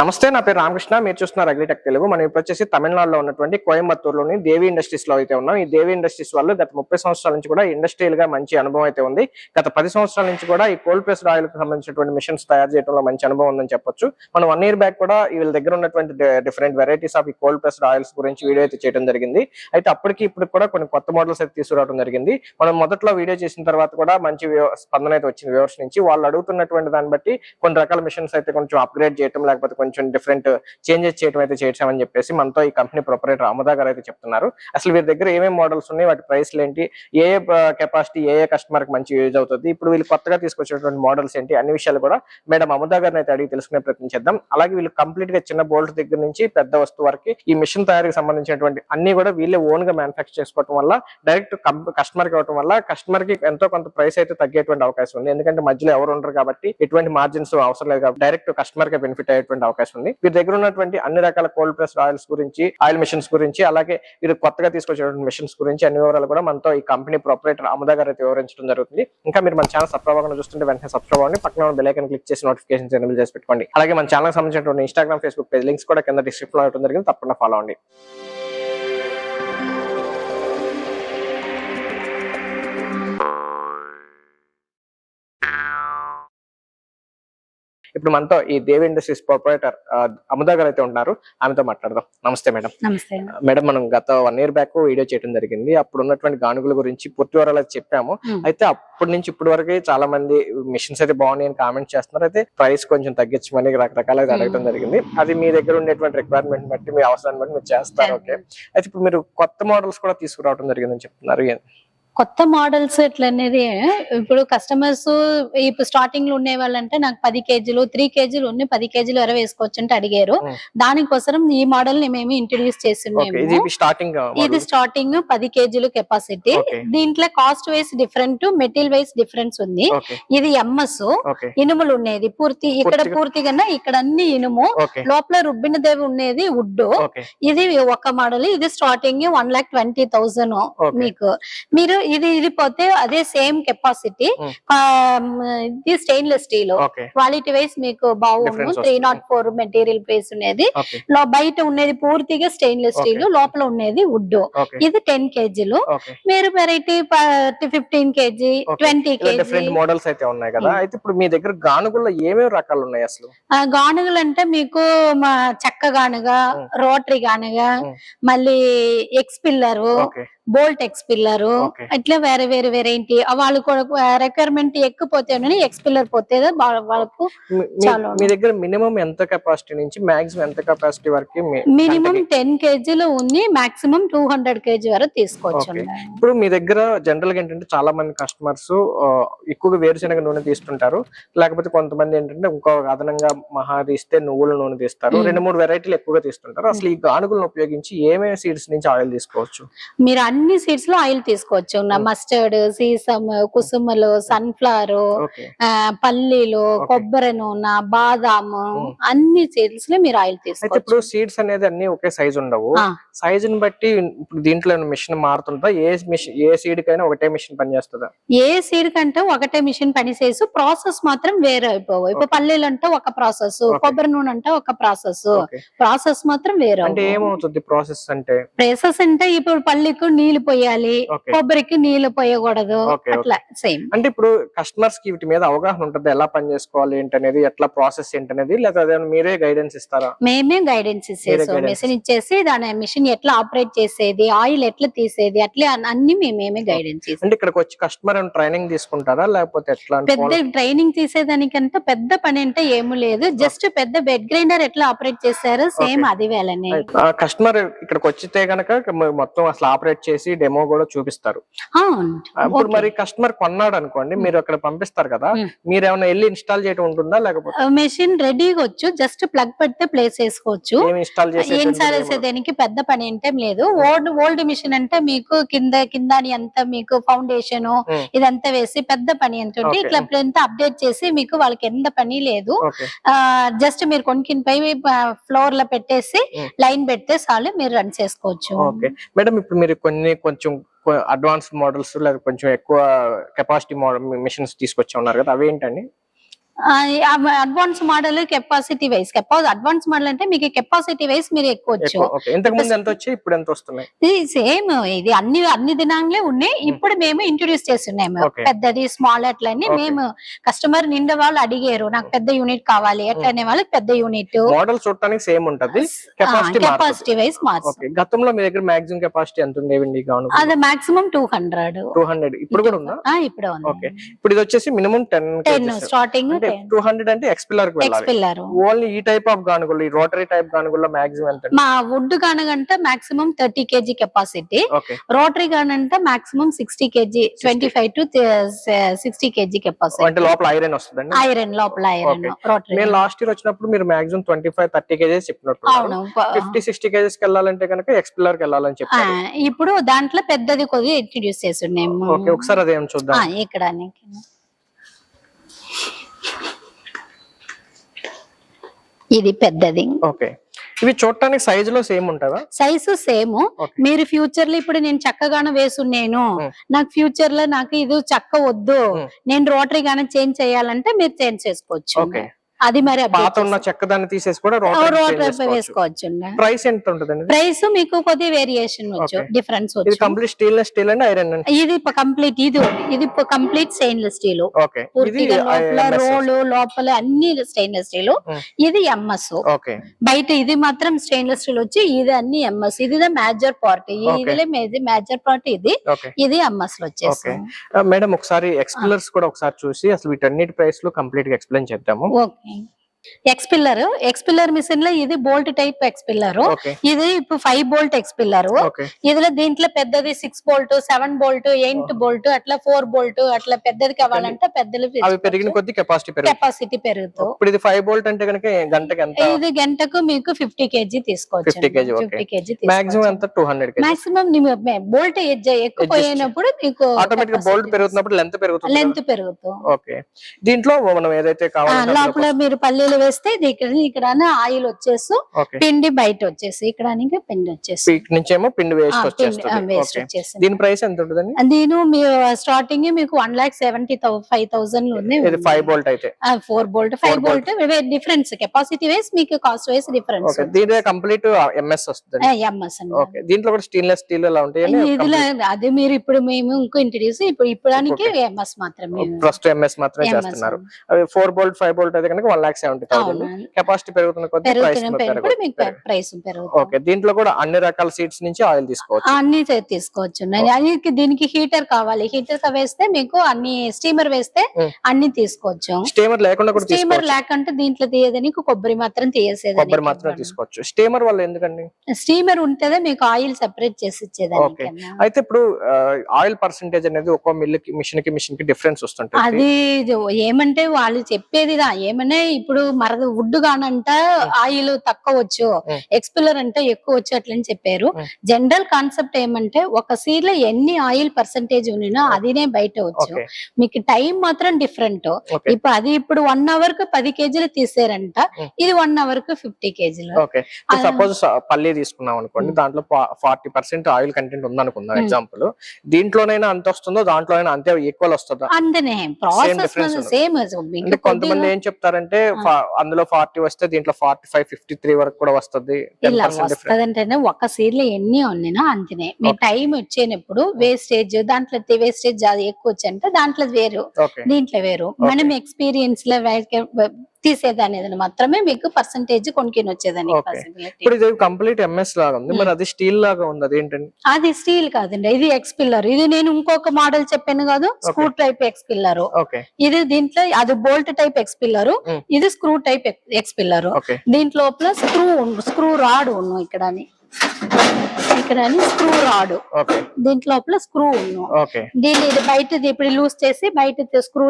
నమస్తే, నా పేరు రామకృష్ణ. మీరు చూస్తున్నారు అగ్రిటెక్ తెలుగు. మనం ఇప్పుడు వచ్చేసి తమిళనాడులో ఉన్నటువంటి కోయంబత్తూరులోని దేవి ఇండస్ట్రీస్ లో అయితే ఉన్నాం. ఈ దేవి ఇండస్ట్రీస్ వాళ్ళు గత 30 సంవత్సరాల నుంచి కూడా ఇండస్ట్రియల్ గా మంచి అనుభవం అయితే ఉంది. గత 10 సంవత్సరాల నుంచి కూడా ఈ కోల్డ్ ప్రెస్డ్ ఆయిల్ కి సంబంధించినటువంటి మిషన్స్ తయారు చేయడంలో మంచి అనుభవం ఉందని చెప్పొచ్చు. మనం 1 year బ్యాక్ కూడా వీళ్ళ దగ్గర ఉన్నటువంటి డిఫరెంట్ వెరైటీస్ ఆఫ్ ఈ కోల్డ్ ప్రెస్డ్ ఆయిల్స్ గురించి వీడియో అయితే చేయడం జరిగింది. అయితే అప్పటికి ఇప్పుడు కూడా కొన్ని కొత్త మోడల్స్ అయితే తీసుకురావడం జరిగింది. మనం మొదట్లో వీడియో చేసిన తర్వాత కూడా మంచి స్పందన అయితే వచ్చింది వ్యూవర్స్ నుంచి. వాళ్ళు అడుగుతున్నటువంటి దాన్ని బట్టి కొన్ని రకాల మిషన్స్ అయితే కొంచెం అప్గ్రేడ్ చేయడం, లేకపోతే కొంచెం డిఫరెంట్ చేంజెస్ చేయడం అయితే చేసామని చెప్పేసి మనతో ఈ కంపెనీ ప్రొపరేటర్ అముదా గారు అయితే చెప్తున్నారు. అసలు వీరి దగ్గర ఏమేమి మోడల్స్ ఉన్నాయి, వాటి ప్రైస్లు ఏంటి, ఏ కెపాసిటీ ఏ కస్టమర్ కి మంచి యూజ్ అవుతుంది, ఇప్పుడు వీళ్ళు కొత్తగా తీసుకొచ్చినటువంటి మోడల్స్ ఏంటి, అన్ని విషయాలు కూడా మేడం అముదా గారిని అయితే అడిగి తెలుసుకునే ప్రయత్నం చేద్దాం. అలాగే వీళ్ళు కంప్లీట్ గా చిన్న బోల్ట్ దగ్గర నుంచి పెద్ద వస్తువు వరకు ఈ మిషన్ తయారీకి సంబంధించినటువంటి అన్ని కూడా వీళ్ళే ఓన్ గా మ్యానుఫాక్చర్ చేసుకోవడం వల్ల డైరెక్ట్ కస్టమర్ కి ఇవ్వడం వల్ల కస్టమర్ కి ఎంతో కొంత ప్రైస్ అయితే తగ్గేటువంటి అవకాశం ఉంది. ఎందుకంటే మధ్యలో ఎవరు ఉండరు కాబట్టి ఎటువంటి మార్జిన్స్ అవసరం లేదు కాబట్టి డైరెక్ట్ కస్టమర్ కి బెనిఫిట్ అయ్యేటువంటి అవకాశం ఉంది. వీరి దగ్గర ఉన్నటువంటి అన్ని రకాల కోల్డ్ ప్రెస్డ్ ఆయిల్స్ గురించి, ఆయిల్ మిషన్స్ గురించి, అలాగే వీరు కొత్తగా తీసుకొచ్చినటువంటి మిషన్స్ గురించి అన్ని వివరాలు కూడా మనతో ఈ కంపెనీ ప్రొపరేటర్ అముదా గారు అయితే వివరించడం జరుగుతుంది. ఇంకా మీరు మన ఛానల్ సబ్స్క్రైబ్ అవ్వకుండా చూస్తుంటే వెంటనే సబ్స్క్రైబ్ అవ్వండి, పక్కన బెల్ ఐకాన్ క్లిక్ చేసి నోటిఫికేషన్స్ ఎనేబుల్ చేసి పెట్టుకోండి. అలాగే మన ఛానల్ సంబంధించినటువంటి ఇన్స్టాగ్రామ్, ఫేస్బుక్ పేజ్ లింక్స్ కూడా కింద డిస్క్రిప్షన్ లో ఇవ్వడం జరిగింది, తప్పకుండా ఫాలో అవ్వండి. ఇప్పుడు మనతో ఈ దేవి ఇండస్ట్రీస్ ప్రొపరేటర్ అముదా గారు అయితే ఉన్నారు. ఆమెతో మాట్లాడదాం. నమస్తే మేడం. నమస్తే మేడం, మనం గత 1 year బ్యాక్ వీడియో చేయడం జరిగింది. అప్పుడు ఉన్నటువంటి గానుగుల గురించి పూర్తి వివరాలు చెప్పాము. అయితే అప్పటి నుంచి ఇప్పటి వరకు చాలా మంది మిషన్స్ అయితే బాగున్నాయి అని కామెంట్ చేస్తున్నారు. అయితే ప్రైస్ కొంచెం తగ్గించమని రకరకాలుగా అడగడం జరిగింది. అది మీ దగ్గర ఉండేటువంటి రిక్వైర్మెంట్ బట్టి, మీ అవసరాన్ని బట్టి మీరు చేస్తారు. ఓకే, అయితే ఇప్పుడు మీరు కొత్త మోడల్స్ కూడా తీసుకురావడం జరిగిందని చెప్తున్నారు. కొత్త మోడల్స్ ఎట్లా అనేది ఇప్పుడు కస్టమర్స్ ఇప్పుడు స్టార్టింగ్ లో ఉండే వాళ్ళంటే నాకు 10 kgs 3 kgs ఉన్నాయి, 10 kgs ఎవరు వేసుకోవచ్చు అంటే అడిగారు. దానికోసం ఈ మోడల్ ని మేము ఇంట్రడ్యూస్ చేస్తున్నాము. ఇది స్టార్టింగ్ 10 kgs కెపాసిటీ. దీంట్లో cost wise different, material wise difference ఉంది. ఇది ఎంఎస్ ఇనుములు ఉండేది పూర్తి, ఇక్కడ పూర్తిగా ఇక్కడ అన్ని ఇనుము, లోపల రుబ్బినదేవి ఉండేది వుడ్. ఇది ఒక మోడల్. ఇది స్టార్టింగ్ 1,20,000 మీకు. మీరు ఇది పోతే అదే సేమ్ కెపాసిటీ, ఇది స్టెయిన్లెస్ స్టీల్ క్వాలిటీ వైస్ మీకు బాగుంది. 304 మెటీరియల్ బేస్ ఉండేది. బయట ఉండేది పూర్తిగా స్టెయిన్లెస్ స్టీల్, లోపల ఉండేది వుడ్. ఇది 10 kgs. మీరు వెరైటీ 15 kg 20 kg మోడల్స్ అయితే ఉన్నాయి కదా. అయితే ఇప్పుడు మీ దగ్గర గానుగుల్లో ఏమేమి రకాలు ఉన్నాయి అసలు? గానుగులు అంటే మీకు చెక్క గానుగ, రోటరీ గానుగ, మళ్ళీ expeller, bolt expeller, ఇట్లా వేరే వేరే వెరైటీ. వాళ్ళు కూడా రిక్వైర్మెంట్ ఎక్కువపోతే ఎక్స్ పిల్లర్ పోతే వాళ్ళకు చాలా. మీ దగ్గర మినిమం ఎంత కెపాసిటీ నుంచి మాక్సిమం ఎంత కెపాసిటీ వరకు? మినిమం 10 kgs ఉంది, మాక్సిమం 200 kg వరకు తీసుకోవచ్చు. ఇప్పుడు మీ దగ్గర జనరల్ గా ఏంటంటే చాలా మంది కస్టమర్స్ ఎక్కువగా వేరుశనగ నూనె తీస్తుంటారు, లేకపోతే కొంతమంది ఏంటంటే ఇంకో అదనంగా మహా తీస్తే నువ్వుల నూనె తీస్తారు. 2-3 వెరైటీలు ఎక్కువగా తీస్తుంటారు. అసలు ఈ గానుగులను ఉపయోగించి ఏమేమి సీడ్స్ నుంచి ఆయిల్ తీసుకోవచ్చు? మీరు అన్ని సీడ్స్ లో ఆయిల్ తీసుకోవచ్చు. మస్టర్డ్, సీసమ్, కుసుమలు, సన్ఫ్లవర్, పల్లీలు, కొబ్బరి నూనె, బాదాము, అన్ని సీడ్స్ లో మీరు ఆయిల్ తీసుకోవచ్చు. ఇప్పుడు సీడ్స్ అనేది అన్ని ఒకే సైజ్ ఉండవు. సైజ్ ని బట్టి ఇప్పుడు దీంట్లో మిషన్ మారుతుందా? ఏ సీడ్ కైనా ఒకటే మిషన్ పనిచేస్తుందా? ఏ సీడ్ కంటే ఒకటే మిషన్ పనిచేసి ప్రాసెస్ మాత్రం వేరే అయిపోవు. ఇప్పుడు పల్లీలు అంటే ఒక ప్రాసెస్, కొబ్బరి నూనె అంటే ఒక ప్రాసెస్, ప్రాసెస్ మాత్రం వేరే. అంటే ఏమవుతుంది ప్రాసెస్ అంటే? ప్రాసెస్ అంటే ఇప్పుడు పల్లీకు నీళ్లు పోయాలి, కొబ్బరికి నీళ్లు పోయకూడదు, అట్లా సేమ్. అంటే ఇప్పుడు కస్టమర్స్ కి వీటి మీద అవగాహన ఉంటుంది, ఎలా పని చేసుకోవాలి ఏంటనేది, ఎట్లా ప్రాసెస్ ఏంటనేది, లేదా మీరే గైడెన్స్ ఇస్తారా? మేమే గైడెన్స్ ఇచ్చేసి మిషన్ ఇచ్చేసి దాని మిషన్ ఎట్లా ఆపరేట్ చేసేది, ఆయిల్ ఎట్లా తీసేది, అట్లా అన్ని మేమే గైడెన్స్ ఇస్తాం. అంటే ఇక్కడికి వచ్చి కస్టమర్ ట్రైనింగ్ తీసుకుంటారా లేకపోతే ఎట్లా? పెద్ద ట్రైనింగ్ తీసేదానికంటే పెద్ద పని అంటే ఏమీ లేదు. జస్ట్ పెద్ద బెడ్ గ్రైండర్ ఎట్లా ఆపరేట్ చేశారు సేమ్ అది వేళనే. కస్టమర్ ఇక్కడికి వచ్చితే గనక మొత్తం అసలు ఆపరేట్ చేసి డెమో కూడా చూపిస్తారు. ఇప్పుడు మరి కస్టమర్ కొన్నాడు అనుకోండి, మీరు అక్కడ పంపిస్తారు కదా, మీరు ఏమైనా వెళ్ళి ఇన్స్టాల్ చేయడం ఉంటుందా లేకపోతే? మెషిన్ రెడీగా వచ్చు, జస్ట్ ప్లగ్ పెడితే ప్లేస్ చేసుకోవచ్చు. ఇన్స్టాల్ చేసేదానికి పెద్ద పని అంటే లేదు. ఓల్డ్ మిషన్ అంటే మీకు కిందని అంతా మీకు ఫౌండేషన్ ఇదంతా వేసి పెద్ద పని ఎంత ఉంటే ఇట్లా అప్డేట్ చేసి మీకు వాళ్ళకి ఎంత పని లేదు. జస్ట్ మీరు కొనుక్కిపై ఫ్లోర్ లో పెట్టేసి లైన్ పెడితే చాలు, మీరు రన్ చేసుకోవచ్చు. మేడం, ఇప్పుడు మీరు కొంచెం అడ్వాన్స్ మోడల్స్ లేదా కొంచెం ఎక్కువ కెపాసిటీ మిషన్స్ తీసుకొచ్చి ఉన్నారు కదా, అవి ఏంటండి? Advance model capacity wise advance model అంటే మీకు కెపాసిటీ వైస్ మీరు ఎక్కొచ్చు. ఓకే, ఇంతకు ముందు ఎంత వచ్చి ఇప్పుడు ఎంత వస్తున్నాయి? ఇది సేమ్, ఇది అన్ని దినాంగ్లే ఉన్నాయి. ఇప్పుడు మేము ఇంట్రొడ్యూస్ చేస్తున్నాము Okay. పెద్దది స్మాల్ అట్లని. Okay. మేము కస్టమర్ నిండా వాళ్ళు అడిగారు నాకు పెద్ద యూనిట్ కావాలి ఎట్లా అనే వాళ్ళకి పెద్ద యూనిట్ మోడల్ చూడటానికి సేమ్ ఉంటది, capacity capacity wise marks. Okay, గతంలో మీ దగ్గర మాక్సిమం కెపాసిటీ ఎంత ఉండేవండి గాను? అది మాక్సిమం 200. 200 ఇప్పుడు కూడా ఉందా? ఇప్పుడు ఓకే, ఇప్పుడు ఇది వచ్చేసి మినిమం 10 స్టార్టింగ్ 200 అంటే ఎక్స్పిల్లర్ కి వెళ్ళాలి. ఎక్స్పిల్లర్ ఓన్లీ ఈ టైప్ ఆఫ్ గానుగులు, ఈ రోటరీ టైప్ గానుగుల్లో మాక్సిమం ఎంత? మా వుడ్ గానగంటే maximum 30 kg capacity, okay, rotary గానంటే maximum 60 kg, 25 to 60 kg capacity. అంటే లోపల ఐరన్ వస్తుందండి? ఐరన్ లోపల ఐరన్ రోటరీ. నేను లాస్ట్ ఇయర్ వచ్చినప్పుడు మీరు మాక్సిమం 25-30 kgs చెప్పినట్టు. అవును. 50-60 kgs కి వెళ్ళాలంటే కనుక ఎక్స్పిల్లర్ కి వెళ్ళాలని చెప్పారు. ఇప్పుడు దాంట్లో పెద్దది కొద్దిగా ఇంట్రడ్యూస్ చేస్తున్నాము. ఓకే, ఒకసారి అదేం చూద్దాం. ఇక్కడ ఇది పెద్దది. ఓకే, ఇవి చూడటానికి సైజ్ లో సేమ్ ఉంటుందా? Size same. మీరు ఫ్యూచర్ లో ఇప్పుడు నేను చక్కగానే వేసున్నాను, నాకు ఫ్యూచర్ లో నాకు ఇది చక్క వద్దు, నేను రోటరీ గానే చేంజ్ చేయాలంటే మీరు చేంజ్ చేసుకోవచ్చు. ఓకే, అది మరి పాత ఉన్న చెక్క దాన్ని తీసేసి కూడా రోటరీ వేసుకోవచ్చు. ప్రైస్ ఎంత ఉంటుందండి? ప్రైస్ మీకు కొద్ది వేరియేషన్ వచ్చు, డిఫరెన్స్ ఇది వచ్చు. Complete stainless steel and iron అండి? ఇది కంప్లీట్ ఇది కంప్లీట్ స్టెయిన్లెస్ స్టీల్. ఓకే, పూర్తిగా లోపల రోలు లోపల అన్ని స్టెయిన్లెస్ స్టీల్. ఇది ఎంఎస్. ఓకే, బయట ఇది మాత్రం స్టెయిన్లెస్ స్టీల్ వచ్చి ఇది అన్ని ఎంఎస్. ఇది మేజర్ పార్ట్, ఇది మేజర్ పార్ట్, ఇది ఎంఎస్ లో వచ్చేసి. మేడం ఒకసారి ఎక్స్పిల్లర్స్ కూడా ఒకసారి చూసి అసలు వీటన్నిటి ప్రైస్ లో కంప్లీట్ గా ఎక్స్ప్లెయిన్ చేద్దాము. ఓకే, ఎక్స్పిల్లర్ మిషన్ లో ఇది బోల్ట్ టైప్ ఎక్స్పిల్లర్. ఇది ఇప్పుడు 5 బోల్ట్ ఎక్స్పిల్లర్. ఇదిలో దీంట్లో పెద్దది 6 బోల్ట్, 7 బోల్ట్, 8 బోల్ట్, అట్లా 4 బోల్ట్, అట్లా పెద్దది కావాలంటే పెద్దలు పెరిగిన కొద్ది కెపాసిటీ పెరుగుతుంది. ఇప్పుడు ఇది 5 బోల్ట్ అంటే కనుక గంటకి ఎంత? ఇది గంటకు మీకు 50 kg తీసుకోవచ్చు. 50 kg మాక్సిమం ఎంత? 200 kg మాక్సిమం. బోల్ట్ ఎక్కువ పోయినప్పుడు మీకు ఆటోమేటిక్ బోల్ట్ పెరుగుతున్నప్పుడు లెంత్ పెరుగుతుంది. ఓకే, దీంట్లో మనం ఏదైతే కావాలో లోపల మీరు పల్లీలు వేస్తే ఇక్కడ ఆయిల్ వచ్చేసి పిండి బయట వచ్చేసి ఇక్కడ పిండి వచ్చేసి నుంచేమో పిండి వేస్ట్ వచ్చేసి. దీని ప్రైస్ ఎంత ఉంటుందండి? దీని స్టార్టింగ్ మీకు 1,75,000 ఉంది. 5 బోల్ట్ అయితే 4 bolt 5 bolt difference capacity wise మీకు కాస్ట్ వైస్ డిఫరెన్స్. దీని కంప్లీట్ ఎంఎస్ వస్తుంది. ఎంఎస్ ఓకే, దీంట్లో కూడా స్టెయిన్లెస్ స్టీల్ ఎలా ఉంటాయి? అది మీరు ఇప్పుడు మేము ఇంకో ఇంట్రడ్యూస్ ఇప్పుడానికి ఎంఎస్ మాత్రమే, ఫస్ట్ ఎంఎస్ మాత్రమే చేస్తున్నారు. అవి 4 బోల్ట్ 5 బోల్ట్ అయితే కనుక 1,70,000. కెపాసిటీ పెరుగుతున్న కొద్ది ప్రైస్ పెరుగుతుంది. ఓకే, దీంట్లో కూడా అన్ని రకాల సీట్స్ నుంచి ఆయిల్ తీసుకోవచ్చు. అన్ని తీసుకోవచ్చు. దీనికి హీటర్ కావాలి, హీటర్ వేస్తే మీకు అన్ని స్టీమర్ వేస్తే అన్ని తీసుకోవచ్చు. స్టీమర్ లేకుండా కూడా స్టీమర్ లేకుంటే దీంట్లో తీయడానికి కొబ్బరి మాత్రం తీసుకోవచ్చు. స్టీమర్ వల్ల ఎందుకండి? స్టీమర్ ఉంటేనే మీకు ఆయిల్ సెపరేట్ చేసి ఇచ్చేదానికి. అయితే ఇప్పుడు ఆయిల్ పర్సెంటేజ్ అనేది ఒక్కో మిషన్ కి డిఫరెన్స్ వస్తుంటుంది. అది ఏమంటే వాళ్ళు చెప్పేది ఏమన్నా ఇప్పుడు వుడ్ గానంట ఆయిల్ తక్కువ వచ్చు, ఎక్స్పిల్లర్ అంటే ఎక్కువ వచ్చు అట్లని చెప్పారు. జనరల్ కాన్సెప్ట్ ఏమంటే ఒక సీడ్ లో ఎన్ని ఆయిల్ పర్సెంటేజ్ ఉన్నా అదినే బయట వచ్చు, మీకు టైం మాత్రం డిఫరెంట్. ఇప్పుడు 1 అవర్ కు 10 kgలు తీసారంట, ఇది 1 అవర్ కు 50 kgలు. సపోజ్ పల్లి తీసుకున్నాం అనుకోండి, దాంట్లో 40% ఆయిల్ కంటెంట్ ఉందనుకుందాం ఎగ్జాంపుల్. దీంట్లోనైనా అంత వస్తుందో దాంట్లోనైనా అంతే ఈక్వల్ వస్తుందా? అంతనే ప్రాసెస్ సేమ్. కొంతమంది ఏం చెప్తారంటే అందులో 40 వస్తే దీంట్లో 45, 53 వరకు కూడా వస్తుంది. అంటే ఒక సీడ్ లో ఎన్ని ఉన్నాయో అంతనే. మీ టైం వచ్చేటప్పుడు వేస్టేజ్ దాంట్లో వేస్టేజ్ ఎక్కువ వచ్చంటే దాంట్లో వేరు, దీంట్లో వేరు. మనం ఎక్స్పీరియన్స్ లో తీసేదాని మాత్రమే మీకు పర్సంటేజ్ కొనుక్కొని వచ్చేదాన్ని. ఇప్పుడు ఇది కంప్లీట్ ఎంఎస్ లాగా ఉంది, మరి అది స్టీల్ లాగా ఉంది, అదేంటండి? అది స్టీల్ కాదండి, ఇది ఎక్స్పిల్లర్. ఇది నేను ఇంకొక మోడల్ చెప్పాను కాదు, స్క్రూ టైప్ ఎక్స్పిల్లర్. ఇది దీంట్లో అది బోల్ట్ టైప్ ఎక్స్పిల్లర్, ఇది స్క్రూ టైప్ ఎక్స్పిల్లర్. దీంట్లో స్క్రూ రాడ్ ఉన్నాం ఇక్కడ స్క్రూ రాడ్, దీంట్లో స్క్రూ ఉన్నాం. దీన్ని ఇది బయట ఇప్పుడు లూజ్ చేసి బయట స్క్రూ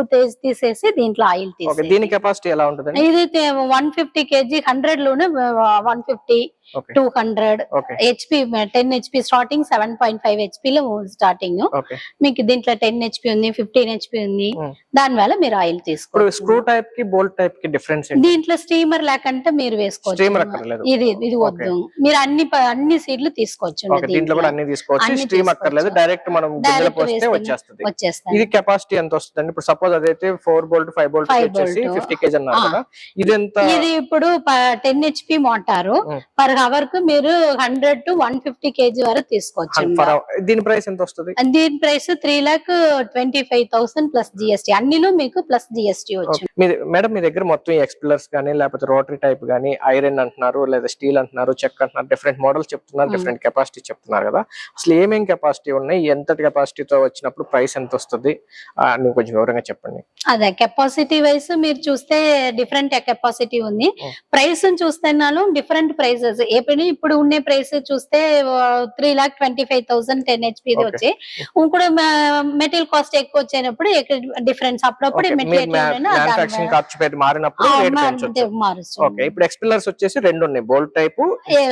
తీసేసి దీంట్లో ఆయిల్ తీసి. దీని కెపాసిటీ ఎలా ఉంటుంది? ఇది 150 kg 100 లోనే 150 okay 200 okay HP 10 HP starting 7.5 HP లో స్టార్టింగ్. ఓకే. మీకు దీంట్లో 10 హెచ్పి ఉంది, 15 హెచ్పి ఉంది. దాని వల్ల మీరు ఆయిల్ ఇప్పుడు తీసుకోవచ్చు. స్క్రూ టైప్ కి బోల్ట్ టైప్ కి డిఫరెన్స్ ఏంటి? దీంట్లో స్టీమర్ లేకంటే మీరు వేసుకోవచ్చు. స్టీమర్ అక్కర్లేదు. ఇది వద్దు, మీరు అన్ని సీడ్లు తీసుకోవచ్చు. ఓకే, దీంట్లో కూడా అన్ని తీసుకోవచ్చు. అన్ని స్ట్రీమ్ అక్కర్లేదు, డైరెక్ట్ మనం గింజలు పోస్తే వచ్చేస్తుంది. ఇది కెపాసిటీ ఎంత వస్తుంది? ఇప్పుడు సపోజ్ అదైతే 4 బోల్ట్ 5 బోల్ట్ వచ్చేసి 50 kg అన్నారు కదా, ఇది ఎంత? ఇది ఇప్పుడు 10 హెచ్పి మోటారు పర్ అవర్ కు మీరు 100 to 150 kg వరకు తీసుకోవచ్చు. దీని ప్రైస్ ఎంత వస్తుంది? దీని ప్రైస్ 3,25,000 ప్లస్ జిఎస్టీ. అన్నిలో మీకు ప్లస్ జిఎస్టీ వచ్చింది. మేడం మీ దగ్గర మొత్తం ఎక్స్పిల్లర్స్ గానీ లేకపోతే రోటరీ టైప్ గానీ, ఐరన్ అంటున్నారు లేదా స్టీల్ అంటున్నారు, చెక్ అంటున్నారు, డిఫరెంట్ మోడల్స్ చెప్తున్నారు, డిఫరెంట్ కెపాసిటీ చెప్తున్నారు కదా, అసలు ఏమేం కెపాసిటీ ఉన్నాయి, ఎంత కెపాసిటీతో వచ్చినప్పుడు ప్రైస్ ఎంత వస్తుంది అని కొంచెం వివరంగా చెప్పండి. అదే కెపాసిటీ వైస్ మీరు చూస్తే డిఫరెంట్ కెపాసిటీ ఉంది. ప్రైస్ చూస్తున్నాను డిఫరెంట్ ప్రైసెస్. ఇప్పుడు ఉండే ప్రైస్ చూస్తే 3,25,000 10 హెచ్పి వచ్చి, ఇప్పుడు మెటీరియల్ కాస్ట్ ఎక్కువ వచ్చేటప్పుడు డిఫరెన్స్ అప్పుడప్పుడు మ్యానుఫ్యాక్చరింగ్ ఖర్చు పెట్టి మారినప్పుడు రేట్ పెంచొచ్చు. ఓకే, ఇప్పుడు ఎక్స్పిల్లర్స్ వచ్చేసి రెండు ఉన్నాయి, bolt type,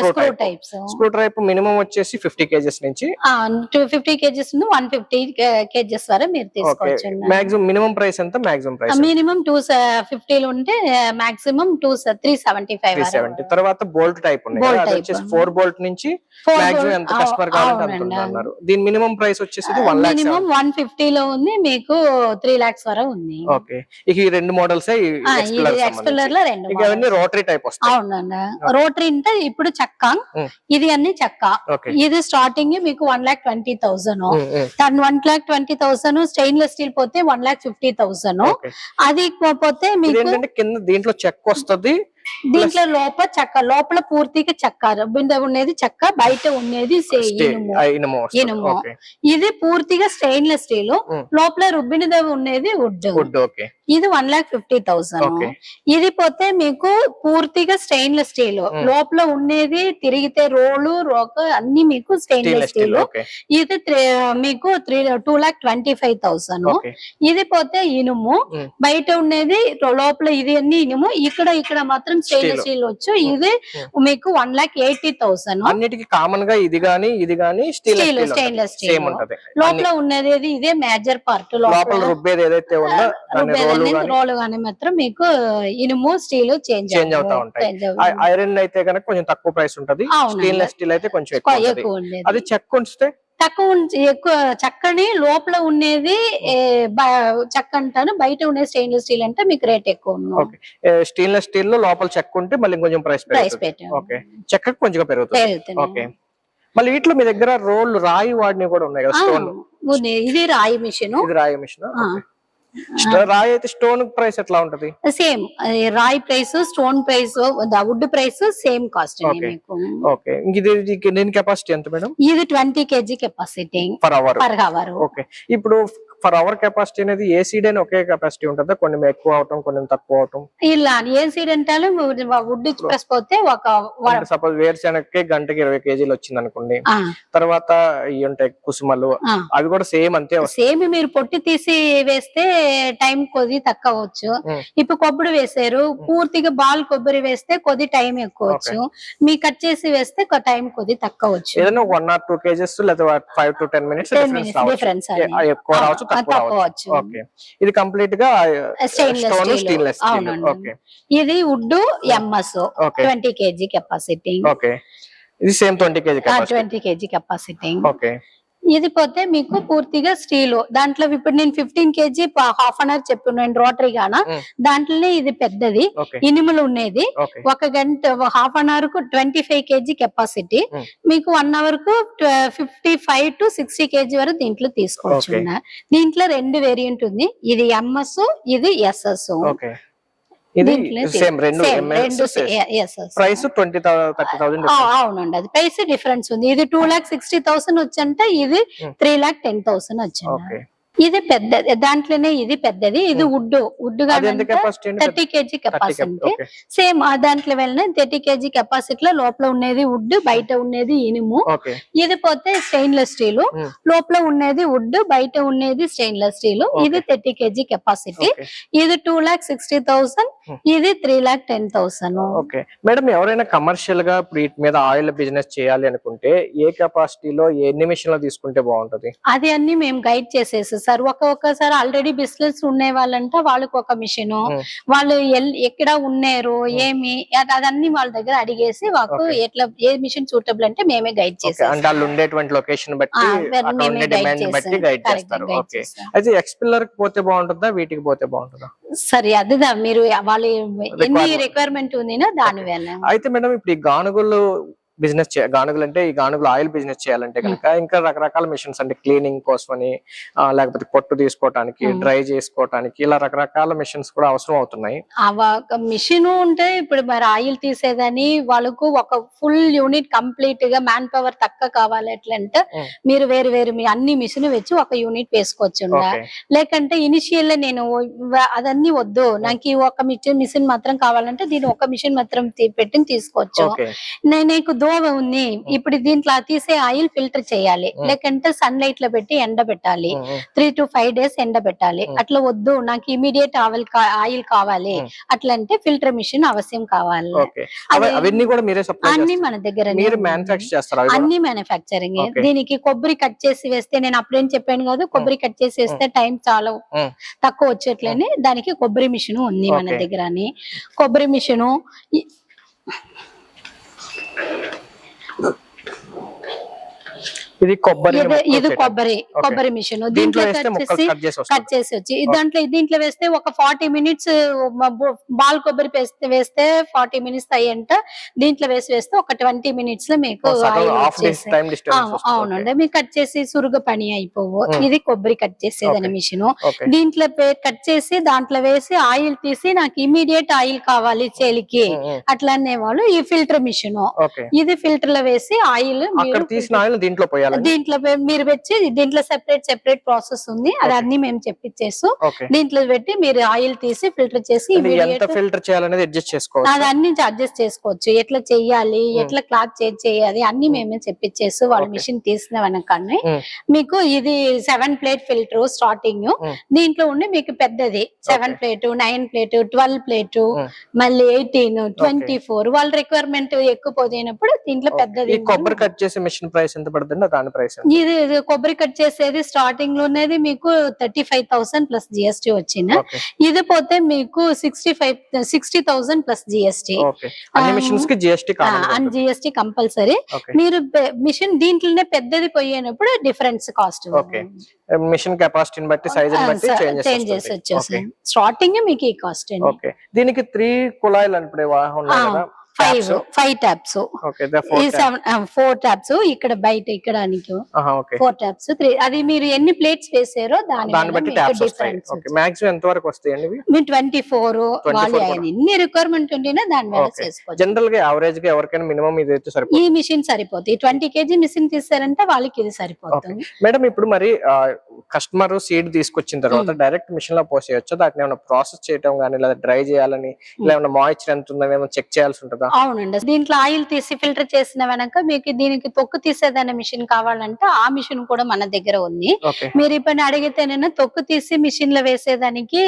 screw type. Screw type minimum వచ్చేసి 50 kg నుంచి 250 kg 150 kg వరకు మీరు తీసుకోవచ్చు. మాక్సిమం మినిమం ప్రైస్ ఎంత? మాక్సిమం ప్రైస్ మినిమం 250 ఉంటే మాక్సిమం 370. తర్వాత బోల్ట్ టైప్ ఉన్నాయి, అది వచ్చేసి 4 బోల్ట్ నుంచి మాక్సిమం ఎంత కస్టమర్ కావాలంటే అంత అన్నారు. దీని మినిమం ప్రైస్ వచ్చేసి 1 lakh. మినిమం 150 లో ఉంది, మీకు 3 lakhs వరకు ఉంది. ఓకే, ఇక ఈ రెండు మోడల్స్ ఎక్స్పెల్లర్ లో రెండు రోటరీ టైప్ వస్తాయి. అవునండి, రోటరీ అంటే ఇప్పుడు చెక్క, ఇది అన్ని చెక్క. ఇది స్టార్టింగ్ మీకు 1,20,000. 1,20,000 స్టెయిన్లెస్ స్టీల్ పోతే 1,50,000. అది పోతే మీకు కింద దీంట్లో చెక్క వస్తుంది, దీంట్లో లోపల పూర్తిగా చెక్క బింద ఉండేది చెక్క, బయట ఉండేది ఇనుము. ఇది పూర్తిగా స్టెయిన్లెస్ స్టీల్, లోపల రుబ్బినది ఉండేది వుడ్. ఇది 1,50,000. ఇది పోతే మీకు పూర్తిగా స్టెయిన్లెస్ స్టీల్, లోపల ఉండేది తిరిగితే రోలు రోక అన్ని మీకు స్టెయిన్లెస్ స్టీల్. ఇది మీకు 2,25,000. ఇది పోతే ఇనుము, బయట ఉండేది లోపల ఇది అన్ని ఇనుము, ఇక్కడ మాత్రం స్టెయిన్లెస్ స్టీల్ వచ్చు. ఇది మీకు 1,80,000. అన్నిటికీ కామన్ గా ఇది గానీ స్టెయిన్లెస్ స్టీల్. లోపల ఉన్నది ఇదే మేజర్ పార్ట్. లోపల రుబ్బేది ఏదైతే ఉందో రోలు గానీ మాత్రం మీకు ఇనుము స్టీల్ చేంజ్ అవుతా ఉంటాయి. ఐరన్ అయితే కనుక కొంచెం తక్కువ ప్రైస్ ఉంటది, స్టెయిన్లెస్ స్టీల్ అయితే కొంచెం ఎక్కువ ఉండేది. అది చెక్ ఉంచితే ఎక్కువ చక్కని లోపల ఉండేది చెక్క అంటాను, బయట ఉండేది స్టెయిన్లెస్ స్టీల్ అంటే మీకు రేట్ ఎక్కువ. స్టెయిన్లెస్ స్టీల్ లో లోపల చెక్క ఉంటే మళ్ళీ కొంచెం ప్రైస్ ఓకే, చెక్క కొంచెం పెరుగుతుంది. ఓకే, మళ్ళీ వీటిలో మీ దగ్గర రోల్ రాయి వాడిని కూడా ఉన్నాయి కదా, స్టోన్. ఇది రాయి మిషన్. రాయి అయితే స్టోన్ ప్రైస్ ఎట్లా ఉంటది? సేమ్ రాయి price, stone price, wood price same cost. Okay, దీని కెపాసిటీ ఎంత మేడం? ఇది 20 kg capacity per hour. Okay, ఇప్పుడు పర్ అవర్ కెపాసిటీ అనేది ఏ సీడ్ అయినా ఒకే కెపాసిటీ ఉంటుందా? కొన్ని ఎక్కువ అవటం, కొన్ని తక్కువ అవటం? ఇలా ఏ సీడ్ అంటే వుడ్ పోతే సపోజ్ వేరుశెనగకి గంటకి 20 kg వచ్చింది అనుకోండి, తర్వాత ఇవి ఉంటాయి కుసుమలు, అవి కూడా సేమ్ అంతే. సేమ్ మీరు పొట్టి తీసి వేస్తే టైం కొద్ది తక్కువ అవచ్చు. ఇప్పుడు కొబ్బరి వేసారు, పూర్తిగా బాల్ కొబ్బరి వేస్తే కొద్ది టైం ఎక్కువ వచ్చు, మీ కట్ చేసి వేస్తే టైం కొద్ది తక్కువ వచ్చు. ఏదైనా 1 or 2 kgs లేదా 5 to 10 minutes డిఫరెన్స్ ఎక్కువ రావచ్చు, తక్కువ రావచ్చు. ఓకే, ఇది కంప్లీట్ గా స్టెయిన్లెస్ స్టీల్. ఓకే, ఇది wood MS 20 kg capacity. Okay, ఇది సేమ్ 20 kg కెపాసిటీ. ఓకే, ఇది పోతే మీకు పూర్తిగా స్టీల్. దాంట్లో ఇప్పుడు నేను 15 kg హాఫ్ అన్ అవర్ చెప్పాను రోటరీ గానా, దాంట్లోనే ఇది పెద్దది ఇనుములు ఉండేది. 1 గంట హాఫ్ అన్ అవర్ కు 25 kg కెపాసిటీ, మీకు 1 అవర్ కు 55 to 60 kg వరకు దీంట్లో తీసుకోవచ్చు. దీంట్లో 2 వేరియంట్ ఉంది, ఇది ఎంఎస్, ఇది ఎస్ఎస్. అవునండి, అది ప్రైస్ డిఫరెన్స్ ఉంది. ఇది 2,60,000 వచ్చంటే ఇది 3,10,000 వచ్చింది. ఇది పెద్దది, దాంట్లోనే ఇది పెద్దది, ఇది వుడ్ అది ఎంత కెపాసిటీ అండి? 30 కేజీ 30 కెపాసిటీ. ఓకే సేమ్ ఆ దాంట్లో వెళ్ళిన 30 కేజీ కెపాసిటీలో లోపల ఉండేది వుడ్, బయట ఉండేది ఇనుము. ఓకే ఇది పోతే స్టెయిన్లెస్ స్టీల్, లోపల ఉండేది వుడ్, బయట ఉండేది స్టెయిన్లెస్ స్టీల్. ఇది 30 కేజీ కెపాసిటీ. ఇది 2,60,000, ఇది 3,10,000. ఓకే మేడం, ఎవరైనా కమర్షియల్ గా ఇప్పుడు వీటి మీద ఆయిల్ బిజినెస్ చేయాలి అనుకుంటే ఏ కెపాసిటీలో ఎన్ని మిషన్లు తీసుకుంటే బాగుంటది? అది అన్ని మేము గైడ్ చేసేసి సార్, ఒక్కొక్కసారి ఆల్రెడీ బిజినెస్ ఉండే వాళ్ళంటే వాళ్ళకి ఒక మిషన్, వాళ్ళు ఎక్కడ ఉన్నారు ఏమి అదన్నీ వాళ్ళ దగ్గర అడిగేసి మాకు ఎట్లా ఏ మిషన్ సూటబుల్ అంటే మేమే గైడ్ చేస్తాం. అంటే వాళ్ళు ఉండేటువంటి లొకేషన్ బట్టి డిమాండ్ బట్టి గైడ్ చేస్తారు. ఓకే, అయితే ఎక్స్పిల్లర్ కి పోతే బాగుంటుందా, వీటికి పోతే బాగుంటుందా? సరే, అదిదా మీరు వాళ్ళు ఎన్ని రిక్వైర్మెంట్ ఉందినా దాని వల్ల. అయితే మేడం, ఇప్పుడు ఈ గానుగులు బిజినెస్ గానుగులు అంటే ఈ గానుగులు ఆయిల్ బిజినెస్ చేయాలంటే కనుక ఇంకా రకరకాల మిషన్స్ అంటే క్లీనింగ్ కోసమని, లేకపోతే పొట్టు తీసుకోవటానికి, డ్రై చేసుకోవటానికి, ఇలా రకరకాల మిషన్స్ కూడా అవసరం అవుతున్నాయి. మిషన్ ఉంటే ఇప్పుడు మరి ఆయిల్ తీసేదని వాళ్ళకు ఒక ఫుల్ యూనిట్ కంప్లీట్ గా మ్యాన్ పవర్ తక్కువ కావాలి ఎట్లంటే మీరు వేరు మీ అన్ని మిషన్ వచ్చి ఒక యూనిట్ వేసుకోవచ్చు. లేకంటే ఇనిషియల్ నేను అదన్నీ వద్దు, నాకు ఒక మిషన్ మాత్రం కావాలంటే దీని ఒక మిషన్ మాత్రం పెట్టి తీసుకోవచ్చు. నీకు దోవ ఉంది, ఇప్పుడు దీంట్లో తీసే ఆయిల్ ఫిల్టర్ చేయాలి, లేకంటే సన్ లైట్ లో పెట్టి ఎండ పెట్టాలి, 3 to 5 days ఎండ పెట్టాలి. అట్లా వద్దు, నాకు ఇమీడియట్ ఆయిల్ కావాలి అట్లంటే ఫిల్టర్ మిషన్ అవశ్యం కావాలి. అన్ని మన దగ్గర అన్ని మ్యానుఫ్యాక్చరింగ్. దీనికి కొబ్బరి కట్ చేసి వేస్తే, నేను అప్పుడేం చెప్పాను కదా, కొబ్బరి కట్ చేసి వేస్తే టైం చాలా తక్కువ వచ్చేట్లని దానికి కొబ్బరి మిషన్ ఉంది మన దగ్గర. కొబ్బరి మిషను ఇది కొబ్బరి మిషన్. దీంట్లో కట్ చేసి వచ్చి దీంట్లో వేస్తే ఒక 40 minutes బాల్ కొబ్బరి వేస్తే 40 minutes అయ్యంట. దీంట్లో వేస్తే ఒక 20 minutes లో మీకు అవునండి, మీకు కట్ చేసి సురుగు పని అయిపోవు. ఇది కొబ్బరి కట్ చేసేదని మిషన్. దీంట్లో కట్ చేసి దాంట్లో వేసి ఆయిల్ తీసి నాకు ఇమీడియట్ ఆయిల్ కావాలి చేలికి అట్లా అనేవాళ్ళు ఈ ఫిల్టర్ మిషన్. ఇది ఫిల్టర్ లో వేసి ఆయిల్ దీంట్లో మీరు పెట్టి దీంట్లో సెపరేట్ ప్రాసెస్ ఉంది, అది అన్ని మేము చెప్పిచ్చేసు. దీంట్లో పెట్టి మీరు ఆయిల్ తీసి ఫిల్టర్ చేసి అది అన్ని అడ్జస్ట్ చేసుకోవచ్చు. ఎట్లా చెయ్యాలి, ఎట్లా క్లాత్ చేయాలి అన్ని మేమే చెప్పిచ్చేసు. వాళ్ళ మిషన్ తీసిన వెనకాన్ని మీకు ఇది 7 plate ఫిల్టర్ స్టార్టింగ్. దీంట్లో ఉండి మీకు పెద్దది 7 plate, 9 plate, 12 plate, మళ్ళీ 18, 24 వాళ్ళ రిక్వైర్మెంట్ ఎక్కువ పోయినప్పుడు దీంట్లో పెద్దది. కొబ్బరి కట్ చేసే మిషన్ ప్రైస్ ఎంత పడుతుంది? దాని ప్రైస్ ఇది కొబ్బరి కట్ చేసేది స్టార్టింగ్ లో ఉన్నది మీకు 35,000 ప్లస్ జిఎస్టీ వచ్చింది. ఇది పోతే మీకు 60,000 ప్లస్ జిఎస్టీ. GST compulsory. మీరు మిషన్ దీంట్లోనే పెద్దది పోయినప్పుడు డిఫరెన్స్ కాస్ట్ మిషన్ కెపాసిటీని బట్టి సైజ్ బట్టి చేంజ్ చేసి వచ్చేసి స్టార్టింగ్ మీకు ఈ కాస్ట్. దీనికి 3 కుళాయిలు అంటే 5 taps, 4 taps ఇక్కడ బయట ఇక్కడ 4 taps, 3. అది మీరు ఎన్ని ప్లేట్స్ వేసారో దాని బట్టి డిఫరెన్స్. మాక్సిమం ఎంత వరకు వస్తాయండి? 24 వాళ్ళు ఎన్ని రిక్వైర్మెంట్ ఉంటేనే దాని మీద చేసుకోవచ్చు. జనరల్ గా యావరేజ్ గా ఎవరికైనా మినిమం ఇది అయితే సరిపోతుంది. ఈ మిషన్ సరిపోతుంది. 20 kg మిషన్ తీసారంటే వాళ్ళకి ఇది సరిపోతుంది. మేడం, ఇప్పుడు మరి కస్టమర్ సీడ్ తీసుకొచ్చిన తర్వాత డైరెక్ట్ మిషన్ లో పోసేయచ్చు, దాన్ని ఏమైనా ప్రాసెస్ చేయడం కానీ లేదా డ్రై చేయాలని లేదా మాయిశ్చర్ ఎంత ఉందని చెక్ చేయాల్సి ఉంటుందా? అవునండి, దీంట్లో ఆయిల్ తీసి ఫిల్టర్ చేసిన వెనక మీకు దీనికి తొక్కు తీసేదన్న మిషన్ కావాలంటే ఆ మిషన్ కూడా మన దగ్గర ఉంది. మీరు ఇప్పుడు అడిగితే నేను తొక్కు తీసి మిషన్ లో వేసేదానికి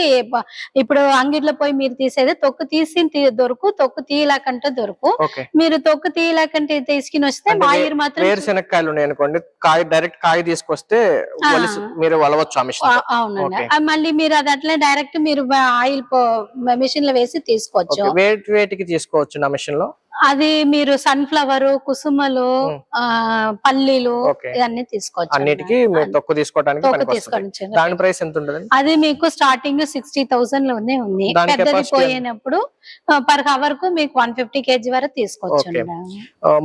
ఇప్పుడు అంగిట్లో పోయి మీరు తీసేది తొక్కు తీసి దొరుకు, తొక్కు తీయలేకంటే దొరుకు. మీరు తొక్కు తీయలేకంటే తీసుకుని వస్తే ఆయిల్ మాత్రం వేరుశెనక్కాయలు ఉన్నాయి అనుకోండి, కాయ డైరెక్ట్ కాయ తీసుకొస్తే మీరు వలవచ్చు ఆ మిషన్. అవునండి, మళ్ళీ మీరు అది అట్లా డైరెక్ట్ మీరు ఆయిల్ మిషన్ లో వేసి తీసుకోవచ్చు. వేటికి తీసుకోవచ్చు నా మిషన్ లో? అది మీరు సన్ఫ్లవర్, కుసుమలు, పల్లీలు ఇవన్నీ తీసుకోవచ్చు. అన్నిటికీ తొక్కు తీసుకోవడానికి దాని ప్రైస్ ఎంత ఉంటుంది? అది మీకు స్టార్టింగ్ 60,000 లోనే ఉంది. పెద్దది పోయినప్పుడు పర్ హవర్ కు మీకు 150 kg వరకు తీసుకోవచ్చు.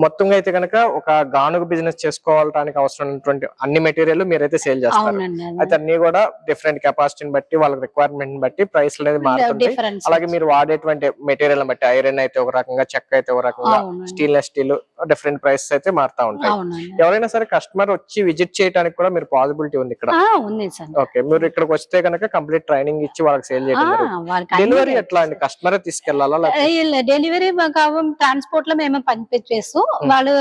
మొత్తంగా అయితే కనుక ఒక గానుగ బిజినెస్ చేసుకోవడానికి అవసరమైనటువంటి అన్ని మెటీరియల్ మీరైతే సేల్ చేస్తారు. అయితే అన్ని కూడా డిఫరెంట్ కెపాసిటీని బట్టి వాళ్ళ రిక్వైర్మెంట్ బట్టి ప్రైస్ అనేది మారుతుంది. అలాగే మీరు వాడేటువంటి మెటీరియల్ బట్టి ఐరన్ అయితే ఒక రకంగా, చెక్క అయితే ఒక రకంగా, స్టెయిన్లెస్ స్టీల్ డిఫరెంట్ ప్రైసెస్ అయితే మారుతా ఉంటాయి. అవునండి. ఎవరైనా సరే కస్టమర్ వచ్చి విజిట్ చేయడానికి కూడా మీరు పాసిబిలిటీ ఉంది ఇక్కడ? ఉంది సార్. ఓకే, మీరు ఇక్కడికి వస్తే కనుక కంప్లీట్ ట్రైనింగ్ ఇచ్చి వాళ్ళకి సేల్ చేయడం జరుగుతుంది. వాళ్ళకి డెలివరీ ఎట్లా అండి? కస్టమరే తీసుకెళ్లాలా లేకపోతే? డెలివరీ ట్రాన్స్పోర్ట్ లో మేము పంపించేసు, వాళ్ళు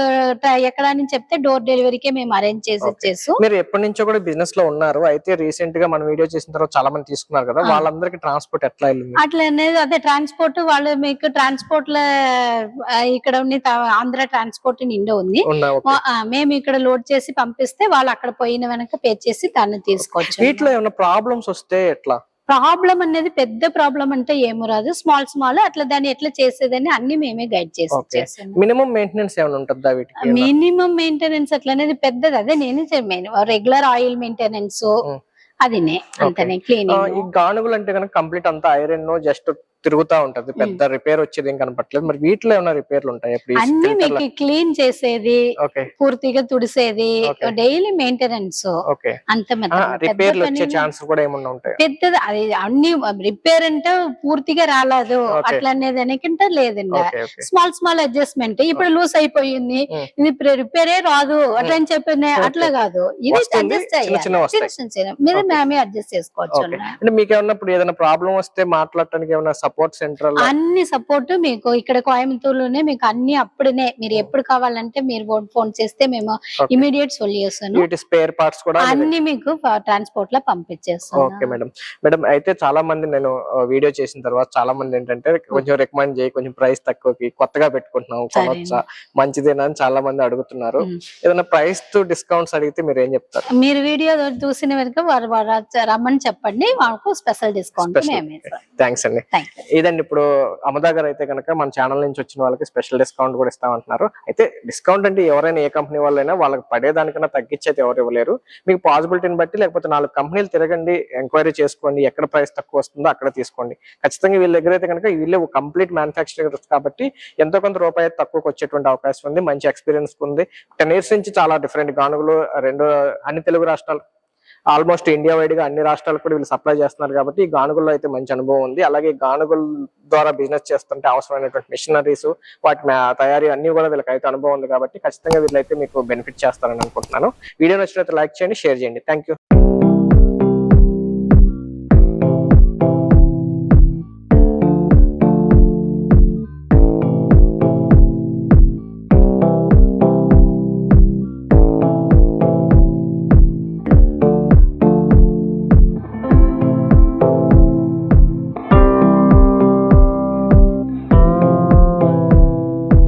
ఎక్కడ అని చెప్తే డోర్ డెలివరీకే మేము అరేంజ్ చేసి ఇచ్చేసు. మీరు ఎప్పటి నుంచో కూడా బిజినెస్ లో ఉన్నారు, అయితే రీసెంట్ గా మన వీడియో చేసిన తర్వాత చాలా మంది తీసుకున్నారు కదా, వాళ్ళందరికి ట్రాన్స్పోర్ట్ ఎట్లా వెళ్ళింది? అట్లా అనేది అదే ట్రాన్స్పోర్ట్ వాళ్ళు మీకు ట్రాన్స్పోర్ట్ లో ఇక్కడ ఉంది, ఆంధ్ర ట్రాన్స్పోర్ట్ ఇండియా ఉంది. మేము ఇక్కడ లోడ్ చేసి పంపిస్తే వాళ్ళు అక్కడ పోయిన వెనక పే చేసి దాన్ని తీసుకోవచ్చు. వీటిలో ఏమైనా ప్రాబ్లమ్స్ వస్తే ఎట్లా? ప్రాబ్లం అనేది పెద్ద ప్రాబ్లం అంటే ఏమో రాదు, స్మాల్ అట్లా దాన్ని ఎట్లా చేసేదని అన్ని మేమే గైడ్ చేసి. మినిమం మెయింటెనెన్స్ ఏమైనా ఉంటుందా వీటికి? మినిమం మెయింటెనెన్స్ అట్లా అనేది పెద్దది అదే నేను రెగ్యులర్ ఆయిల్ మెయింటెనెన్స్ అదినే అంతనే క్లీనింగ్. ఈ గానుగులు అంటే కనుక కంప్లీట్ అంతా ఐరన్ జస్ట్ తిరుగుతా ఉంటది, పెద్ద రిపేర్ వచ్చేది ఏం కనపట్లేదు. మరి వీటిలో ఏమైనా రిపేర్లు ఉంటాయి? అన్ని మీకు క్లీన్ చేసేది, పూర్తిగా తుడిసేది, డైలీ మెయింటెనెన్స్ అంత. రిపేర్లు వచ్చే ఛాన్స్ కూడా ఏమన్నా ఉంటాయి? పెద్దది అది అన్ని రిపేర్ అంటే పూర్తిగా రాలేదు అట్లా అనేది అనకంటే లేదండి. స్మాల్ అడ్జస్ట్మెంట్, ఇప్పుడు లూస్ అయిపోయింది ఇది రిపేరే రాదు అట్లా అని చెప్పింది, అట్లా కాదు, ఇది అడ్జస్ట్ అయ్యాలి, మీరు మేమే అడ్జస్ట్ చేసుకోవచ్చు. అంటే మీకు ఏమన్నా ఇప్పుడు ఏదైనా ప్రాబ్లం వస్తే మాట్లాడటానికి ఏమైనా సపోర్ట్ సెంటర్? అన్ని సపోర్ట్ మీకు ఇక్కడ కోయంబత్తూరులోనే మీకు అన్ని అప్పుడునే, మీరు ఎప్పుడు కావాలంటే మీరు ఫోన్ చేస్తే మేము ఇమీడియట్ సొల్యూషన్, స్పేర్ పార్ట్స్ కూడా అన్ని మీకు ట్రాన్స్పోర్ట్ లో పంపించేస్తాం. Okay madam. మేడం అయితే చాలా మంది నేను వీడియో చేసిన తర్వాత చాలా మంది ఏంటంటే కొంచెం రికమెండ్ చేయి, కొంచెం ప్రైస్ తక్కువకి కొత్తగా పెట్టుకుంటున్నాం కొనొచ్చా, మంచిదేనా అని చాలా మంది అడుగుతున్నారు. ఏదైనా ప్రైస్ తో డిస్కౌంట్స్ అడిగితే మీరు ఏం చెప్తారు? మీరు వీడియో చూసిన వరకు వారు రమ్మని చెప్పండి, మాకు స్పెషల్ డిస్కౌంట్. థ్యాంక్స్ అండి. ఇదండి, ఇప్పుడు అమదా గారు అయితే కనుక మన ఛానల్ నుంచి వచ్చిన వాళ్ళకి స్పెషల్ డిస్కౌంట్ కూడా ఇస్తామంటున్నారు. అయితే డిస్కౌంట్ అంటే ఎవరైనా ఏ కంపెనీ వాళ్ళైనా వాళ్ళకి పడేదానికన్నా తగ్గించి అయితే ఎవరు ఇవ్వలేరు. మీకు పాసిబిలిటీని బట్టి లేకపోతే 4 కంపెనీలు తిరగండి, ఎంక్వైరీ చేసుకోండి, ఎక్కడ ప్రైస్ తక్కువ వస్తుందో అక్కడ తీసుకోండి. ఖచ్చితంగా వీళ్ళ దగ్గర అయితే కనుక వీళ్ళే కంప్లీట్ మ్యానుఫ్యాక్చరర్స్ కాబట్టి ఎంతో కొంత రూపాయి తక్కువకి వచ్చేటువంటి అవకాశం ఉంది. మంచి ఎక్స్పీరియన్స్ ఉంది. 10 years నుంచి చాలా డిఫరెంట్ గానుగులు అన్ని తెలుగు రాష్ట్రాలు, ఆల్మోస్ట్ ఇండియా వైడ్ గా అన్ని రాష్ట్రాలకు కూడా వీళ్ళు సప్లై చేస్తున్నారు కాబట్టి ఈ గానుగుల్లో అయితే మంచి అనుభవం ఉంది. అలాగే గానుగుల ద్వారా బిజినెస్ చేస్తుంటే అవసరమైనటువంటి మిషనరీస్, వాటి తయారీ అన్ని కూడా వీళ్ళకి అయితే అనుభవం ఉంది కాబట్టి ఖచ్చితంగా వీళ్ళైతే మీకు బెనిఫిట్ చేస్తారని అనుకుంటున్నాను. వీడియో నచ్చినట్లయితే లైక్ చేయండి, షేర్ చేయండి. Thank you.